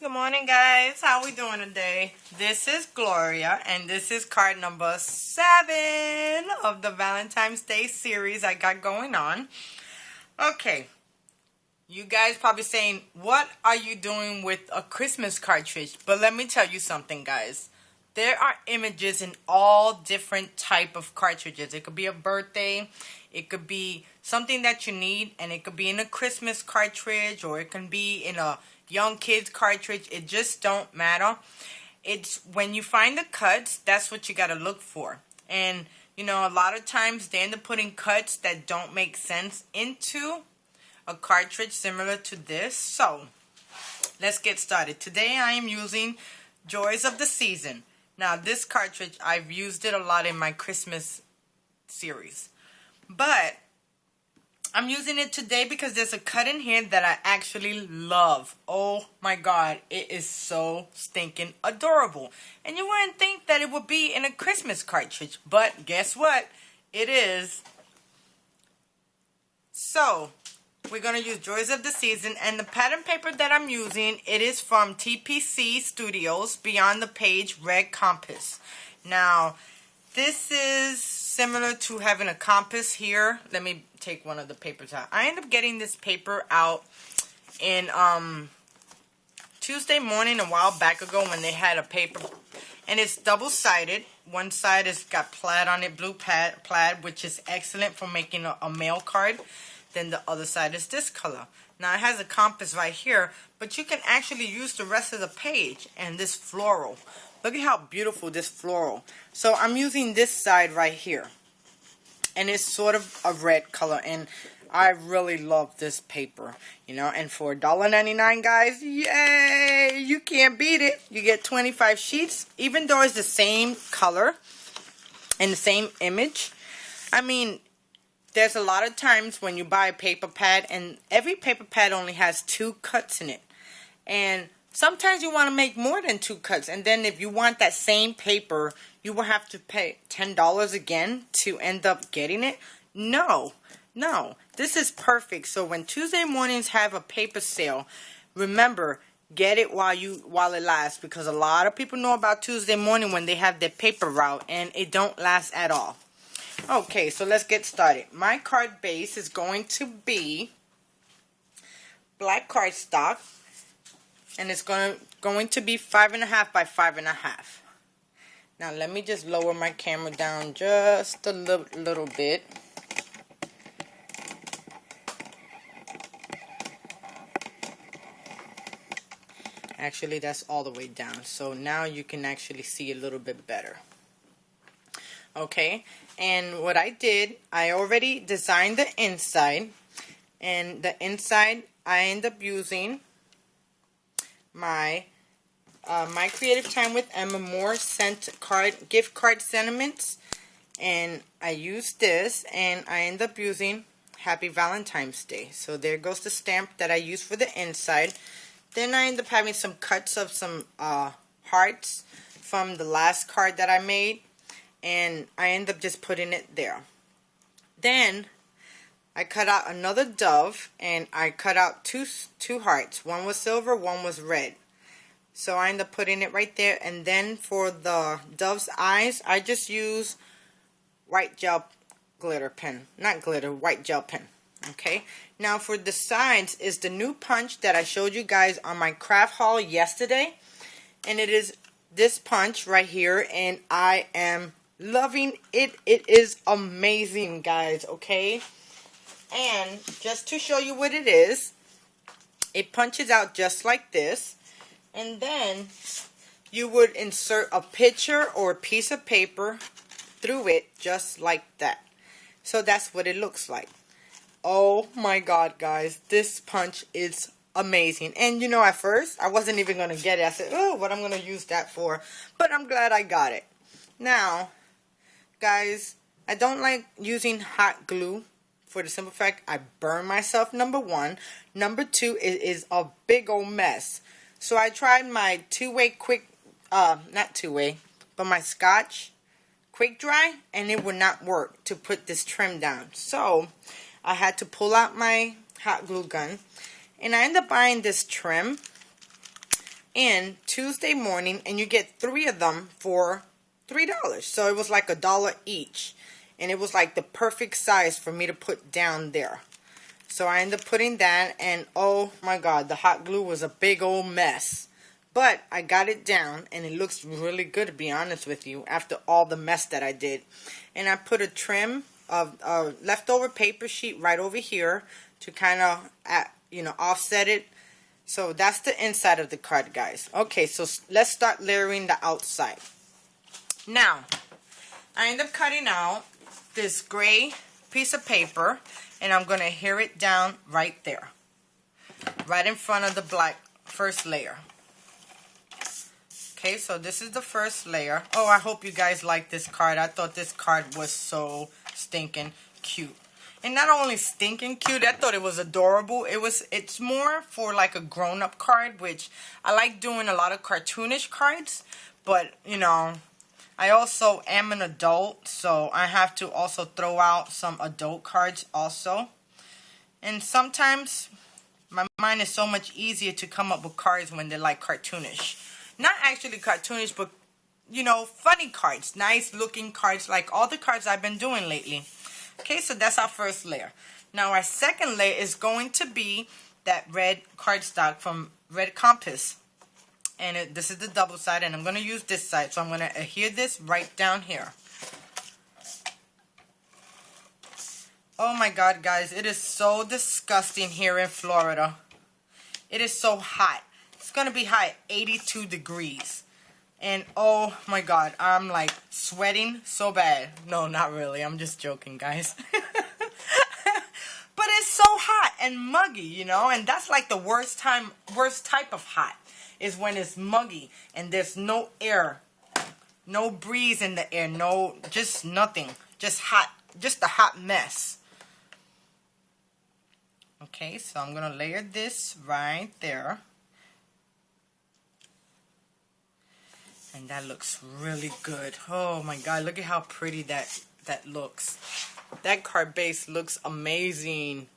Good morning, guys. How we doing today? This is Gloria, and this is card number 7 of the Valentine's Day series I got going on. Okay, you guys probably saying, what are you doing with a Christmas cartridge? But let me tell you something, guys. There are images in all different type of cartridges. It could be a birthday, it could be something that you need, and it could be in a Christmas cartridge, or it can be in a young kids cartridge. It just don't matter. It's when you find the cuts, that's what you got to look for. And you know, a lot of times they end up putting cuts that don't make sense into a cartridge similar to this. So let's get started. Today I am using Joys of the Season. Now this cartridge, I've used it a lot in my Christmas series, but I'm using it today because there's a cut in here that I actually love. Oh my god, it is so stinking adorable. And you wouldn't think that it would be in a Christmas cartridge, but guess what? It is. So, we're going to use Joys of the Season, and the pattern paper that I'm using, it is from TPC Studios, Beyond the Page Red Compass. Now, this is similar to having a compass here. Let me take one of the papers out. I ended up getting this paper out in Tuesday morning a while back ago when they had a paper, and it's double-sided. One side has got plaid on it, blue plaid, which is excellent for making a mail card. Then the other side is this color. Now it has a compass right here, but you can actually use the rest of the page and this floral. Look at how beautiful this floral. So I'm using this side right here. And it's sort of a red color. And I really love this paper. You know, and for $1.99, guys, yay! You can't beat it. You get 25 sheets. Even though it's the same color and the same image. I mean, there's a lot of times when you buy a paper pad, and every paper pad only has 2 cuts in it. And sometimes you want to make more than 2 cuts, and then if you want that same paper, you will have to pay $10 again to end up getting it. No, this is perfect. So when Tuesday mornings have a paper sale, remember, get it while it lasts, because a lot of people know about Tuesday morning when they have their paper route, and it don't last at all. Okay, so let's get started. My card base is going to be black cardstock. And it's going to be 5.5 by 5.5. Now let me just lower my camera down just a little bit. Actually, that's all the way down. So now you can actually see a little bit better. Okay, and what I did, I already designed the inside. And the inside, I end up using my Creative Time with Emma Moore gift card sentiments, and I use this, and I end up using Happy Valentine's Day. So there goes the stamp that I use for the inside. Then I end up having some cuts of some hearts from the last card that I made, and I end up just putting it there. Then I cut out another dove, and I cut out two hearts. One was silver, one was red. So I end up putting it right there. And then for the dove's eyes, I just use white gel glitter pen. Not glitter, white gel pen. Okay. Now for the sides is the new punch that I showed you guys on my craft haul yesterday. And it is this punch right here. And I am loving it. It is amazing, guys. Okay. And just to show you what it is, it punches out just like this. And then you would insert a picture or a piece of paper through it just like that. So that's what it looks like. Oh my god, guys. This punch is amazing. And you know, at first, I wasn't even going to get it. I said, oh, what I'm going to use that for? But I'm glad I got it. Now, guys, I don't like using hot glue. For the simple fact, I burn myself, number 1. Number 2, it is a big old mess. So I tried my not two-way, but my Scotch quick dry, and it would not work to put this trim down. So I had to pull out my hot glue gun, and I ended up buying this trim in Tuesday morning, and you get 3 of them for $3. So it was like $1 each, and it was like the perfect size for me to put down there. So I ended up putting that, and oh my god, the hot glue was a big old mess. But I got it down, and it looks really good, to be honest with you, after all the mess that I did. And I put a trim of leftover paper sheet right over here to kind of, offset it. So that's the inside of the card, guys. Okay, so let's start layering the outside. Now, I end up cutting out this gray piece of paper, and I'm going to adhere it down right there, right in front of the black first layer. Okay, so this is the first layer. Oh, I hope you guys like this card. I thought this card was so stinking cute. And not only stinking cute, I thought it was adorable. It's more for like a grown-up card, which I like doing a lot of cartoonish cards. But, I also am an adult, so I have to also throw out some adult cards also. And sometimes my mind is so much easier to come up with cards when they're like cartoonish. Not actually cartoonish, but, funny cards. Nice looking cards, like all the cards I've been doing lately. Okay, so that's our first layer. Now our second layer is going to be that red cardstock from Red Compass. And this is the double side, and I'm going to use this side. So I'm going to adhere this right down here. Oh my god, guys, it is so disgusting here in Florida. It is so hot. It's going to be hot at 82 degrees. And oh my god, I'm like sweating so bad. No, not really. I'm just joking, guys. But it's so hot and muggy, and that's like the worst type of hot is when it's muggy and there's no air, no breeze in the air, just nothing, just hot, just a hot mess. Okay, so I'm going to layer this right there. And that looks really good. Oh my god, look at how pretty that looks. That card base looks amazing.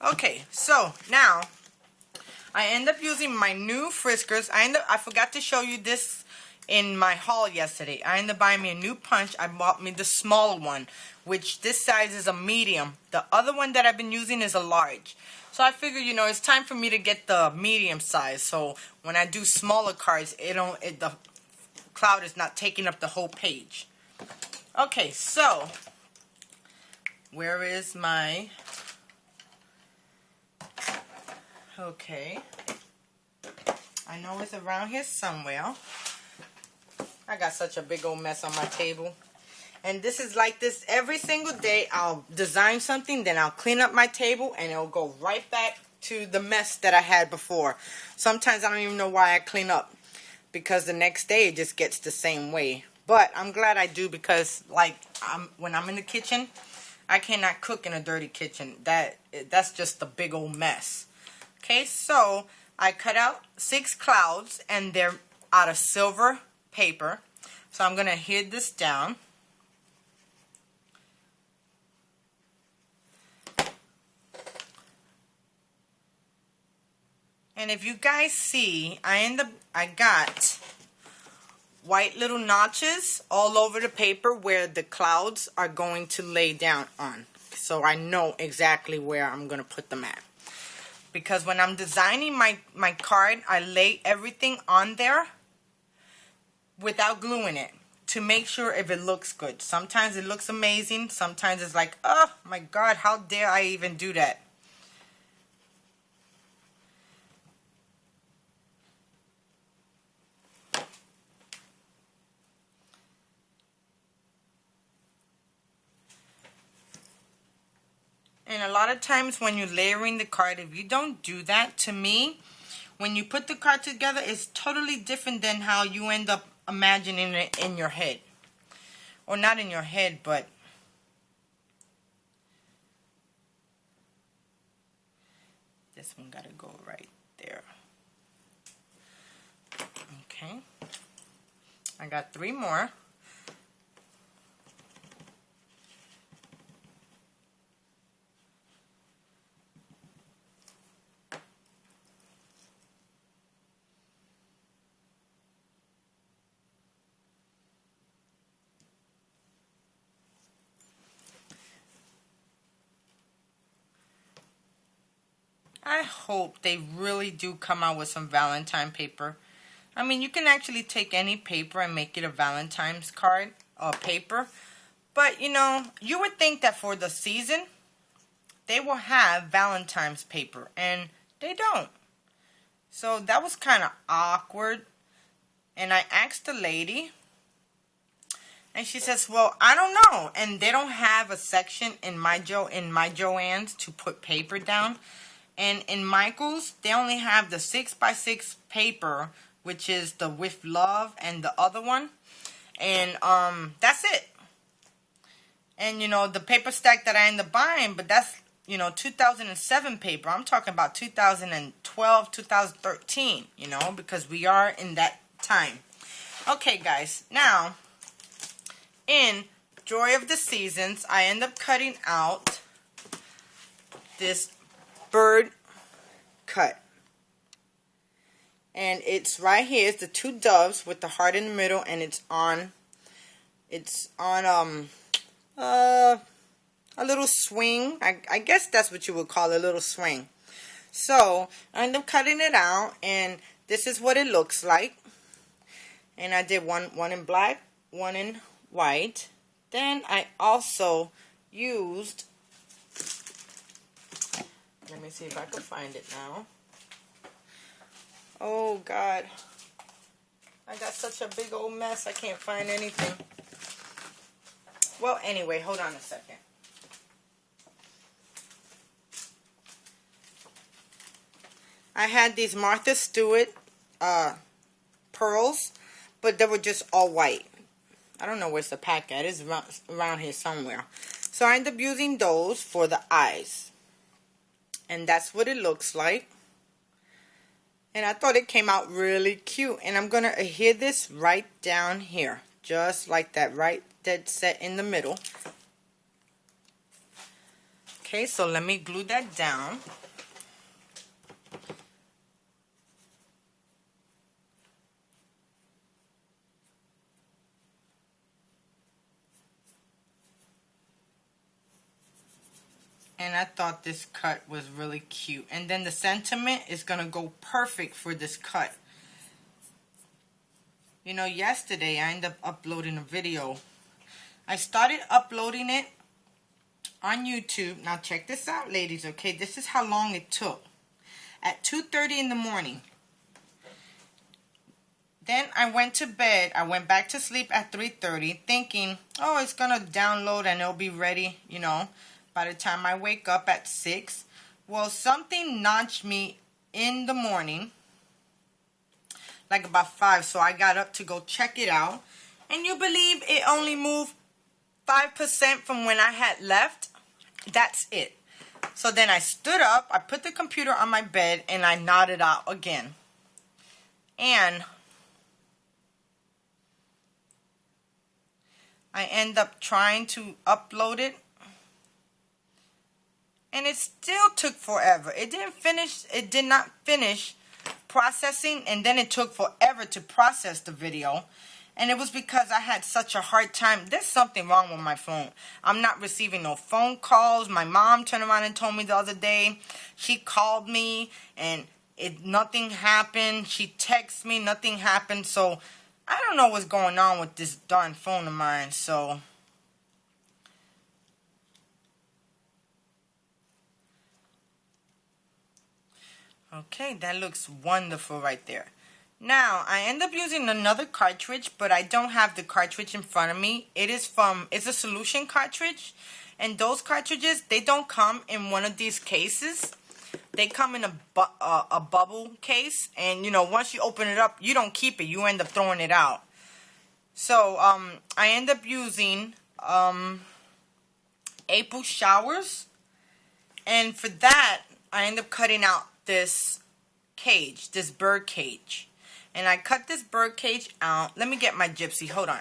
Okay, so now I end up using my new Friskers. I forgot to show you this in my haul yesterday. I ended up buying me a new punch. I bought me the smaller one, which this size is a medium. The other one that I've been using is a large. So I figure, it's time for me to get the medium size. So when I do smaller cards, the cloud is not taking up the whole page. Okay, so where is my... Okay. I know it's around here somewhere. I got such a big old mess on my table. And this is like this every single day. I'll design something, then I'll clean up my table, and it'll go right back to the mess that I had before. Sometimes I don't even know why I clean up, because the next day it just gets the same way. But I'm glad I do, because when I'm in the kitchen, I cannot cook in a dirty kitchen. That's just a big old mess. Okay, so I cut out 6 clouds, and they're out of silver paper. So I'm going to adhere this down. And if you guys see, I got white little notches all over the paper where the clouds are going to lay down on. So I know exactly where I'm going to put them at. Because when I'm designing my card, I lay everything on there without gluing it to make sure if it looks good. Sometimes it looks amazing. Sometimes it's like, oh my god, how dare I even do that? And a lot of times when you're layering the card, if you don't do that, to me, when you put the card together, it's totally different than how you end up imagining it in your head. Or not in your head, but this one gotta go right there. Okay. I got 3 more. I hope they really do come out with some Valentine paper. I mean, you can actually take any paper and make it a Valentine's card or paper. But, you know, you would think that for the season, they will have Valentine's paper. And they don't. So that was kind of awkward. And I asked the lady. And she says, well, I don't know. And they don't have a section in my Joann's to put paper down. And in Michael's, they only have the 6x6 paper, which is the With Love and the other one. And that's it. And, you know, the paper stack that I end up buying, but that's, you know, 2007 paper. I'm talking about 2012, 2013, you know, because we are in that time. Okay, guys. Now, in Joy of the Seasons, I end up cutting out this bird cut. And it's right here. It's the two doves with the heart in the middle, and it's on a little swing. I guess that's what you would call a little swing. So I end up cutting it out, and this is what it looks like. And I did one in black, one in white. Then I also used, let me see if I can find it now. Oh God, I got such a big old mess, I can't find anything. Well, anyway, hold on a second. I had these Martha Stewart pearls, but they were just all white. I don't know where's the pack at. It's around here somewhere. So I ended up using those for the eyes. And that's what it looks like. And I thought it came out really cute. And I'm going to adhere this right down here. Just like that, right dead set in the middle. Okay, so let me glue that down. And I thought this cut was really cute. And then the sentiment is going to go perfect for this cut. You know, yesterday I ended up uploading a video. I started uploading it on YouTube. Now check this out, ladies, okay? This is how long it took. At 2:30 in the morning. Then I went to bed. I went back to sleep at 3:30 thinking, oh, it's going to download and it'll be ready, you know, by the time I wake up at 6. Well, something nudged me in the morning, like about 5. So I got up to go check it out. And you believe it only moved 5% from when I had left? That's it. So then I stood up, I put the computer on my bed, and I nodded out again. And I end up trying to upload it. And it still took forever. It did not finish processing, and then it took forever to process the video. And it was because I had such a hard time. There's something wrong with my phone. I'm not receiving no phone calls. My mom turned around and told me the other day. She called me and nothing happened. She texted me, nothing happened. So I don't know what's going on with this darn phone of mine. So okay, that looks wonderful right there. Now, I end up using another cartridge, but I don't have the cartridge in front of me. It's a solution cartridge. And those cartridges, they don't come in one of these cases. They come in a bubble case. And, you know, once you open it up, you don't keep it. You end up throwing it out. So, I end up using April Showers. And for that, I end up cutting out this cage, this bird cage. And I cut this bird cage out. Let me get my gypsy. Hold on.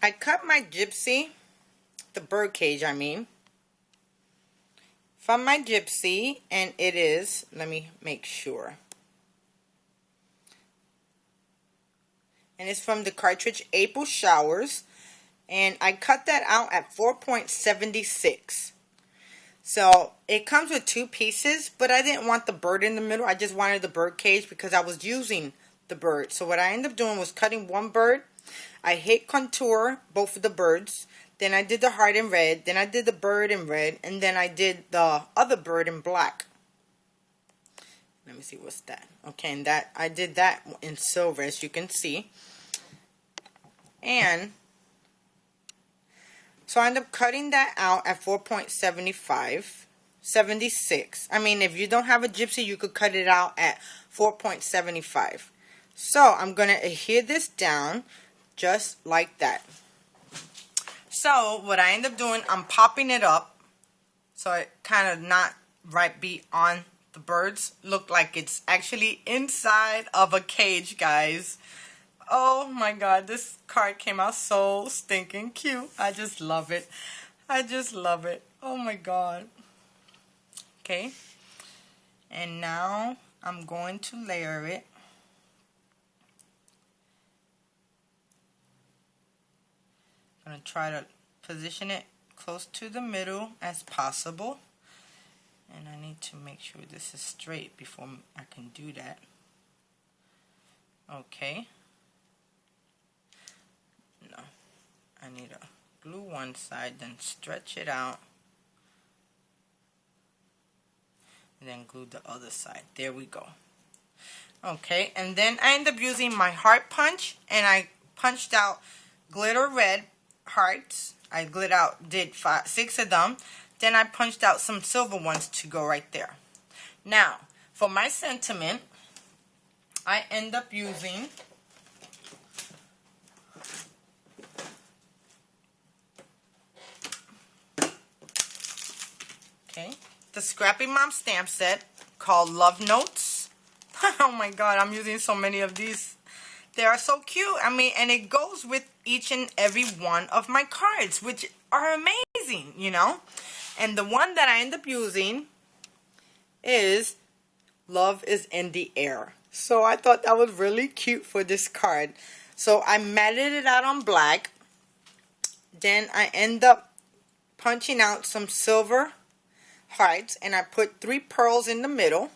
I cut my gypsy, the bird cage I mean, from my gypsy, and it is, let me make sure. and it's from the cartridge April Showers, and I cut that out at 4.76. So it comes with 2 pieces, but I didn't want the bird in the middle. I just wanted the bird cage because I was using the bird. So what I ended up doing was cutting one bird. I hit contour both of the birds. Then I did the heart in red. Then I did the bird in red. And then I did the other bird in black. Let me see, what's that? Okay, and that I did that in silver, as you can see. And so I ended up cutting that out at 4.76. I mean, if you don't have a gypsy, you could cut it out at 4.75. So I'm going to adhere this down just like that. So what I end up doing, I'm popping it up so it kind of not right be on the birds. Look like it's actually inside of a cage, guys. Oh my god, this card came out so stinking cute. I just love it. I just love it. Oh my god. Okay. And now I'm going to layer it. I'm going to try to position it close to the middle as possible. And I need to make sure this is straight before I can do that. Okay. No. I need to glue one side, then stretch it out. And then glue the other side. There we go. Okay, and then I end up using my heart punch, and I punched out glitter red hearts. I did 6 of them. Then I punched out some silver ones to go right there. Now, for my sentiment, I end up using the Scrappy Mom stamp set called Love Notes. Oh my god, I'm using so many of these. They are so cute. I mean, and it goes with each and every one of my cards, which are amazing, you know. And the one that I end up using is Love is in the Air. So I thought that was really cute for this card. So I matted it out on black. Then I end up punching out some silver hearts, and I put 3 pearls in the middle,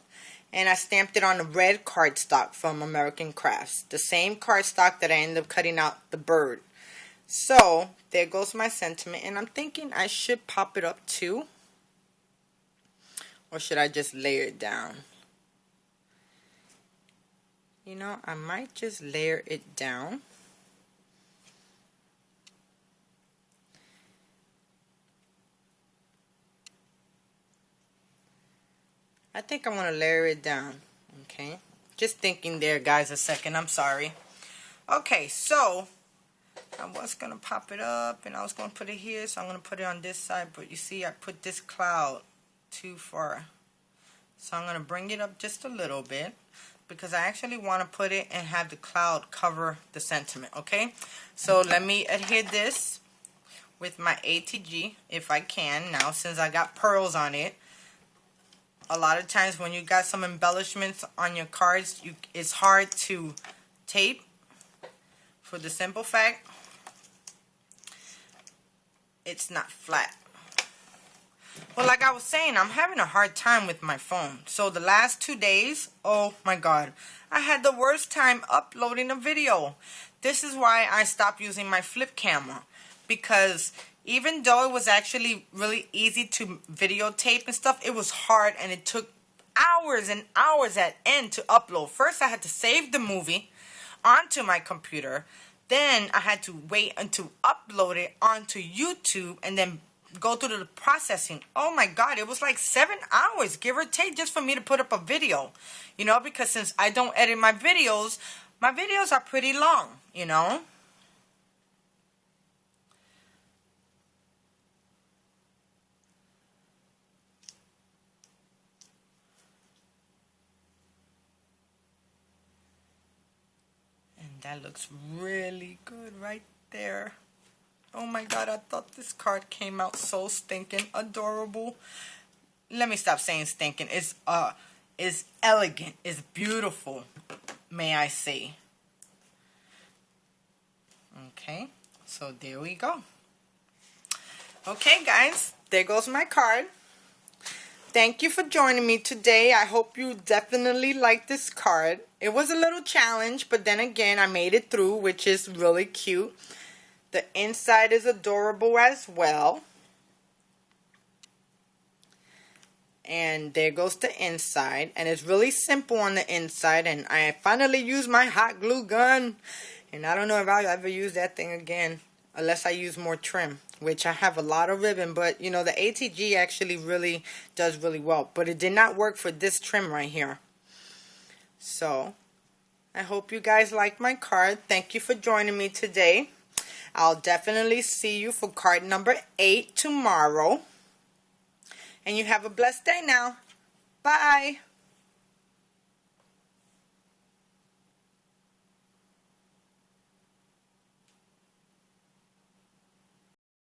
and I stamped it on a red cardstock from American Crafts, the same cardstock that I ended up cutting out the bird. So there goes my sentiment, and I'm thinking I should pop it up too, or should I just layer it down? You know, I might just layer it down. I think I'm going to layer it down, okay? Just thinking there, guys, a second. I'm sorry. Okay, so I was going to pop it up, and I was going to put it here, so I'm going to put it on this side. But you see, I put this cloud too far. So I'm going to bring it up just a little bit, because I actually want to put it and have the cloud cover the sentiment, okay? So let me adhere this with my ATG, if I can. Now, since I got pearls on it, a lot of times when you got some embellishments on your cards, it's hard to tape, for the simple fact it's not flat. Well, like I was saying, I'm having a hard time with my phone. So the last 2 days, oh my god, I had the worst time uploading a video. This is why I stopped using my flip camera, because even though it was actually really easy to videotape and stuff, it was hard, and it took hours and hours at end to upload. First, I had to save the movie onto my computer. Then I had to wait until upload it onto YouTube, and then go through the processing. Oh my god, it was like 7 hours, give or take, just for me to put up a video. You know, because since I don't edit my videos are pretty long, you know. That looks really good right there. Oh my god, I thought this card came out so stinking adorable. Let me stop saying stinking. It's elegant. It's beautiful, may I say. Okay, so there we go. Okay guys, there goes my card. Thank you for joining me today. I hope you definitely like this card. It was a little challenge, but then again, I made it through, which is really cute. The inside is adorable as well. And there goes the inside. And it's really simple on the inside. And I finally used my hot glue gun. And I don't know if I'll ever use that thing again, unless I use more trim, which I have a lot of ribbon. But, you know, the ATG actually really does really well. But it did not work for this trim right here. So, I hope you guys like my card. Thank you for joining me today. I'll definitely see you for card number 8 tomorrow. And you have a blessed day now. Bye.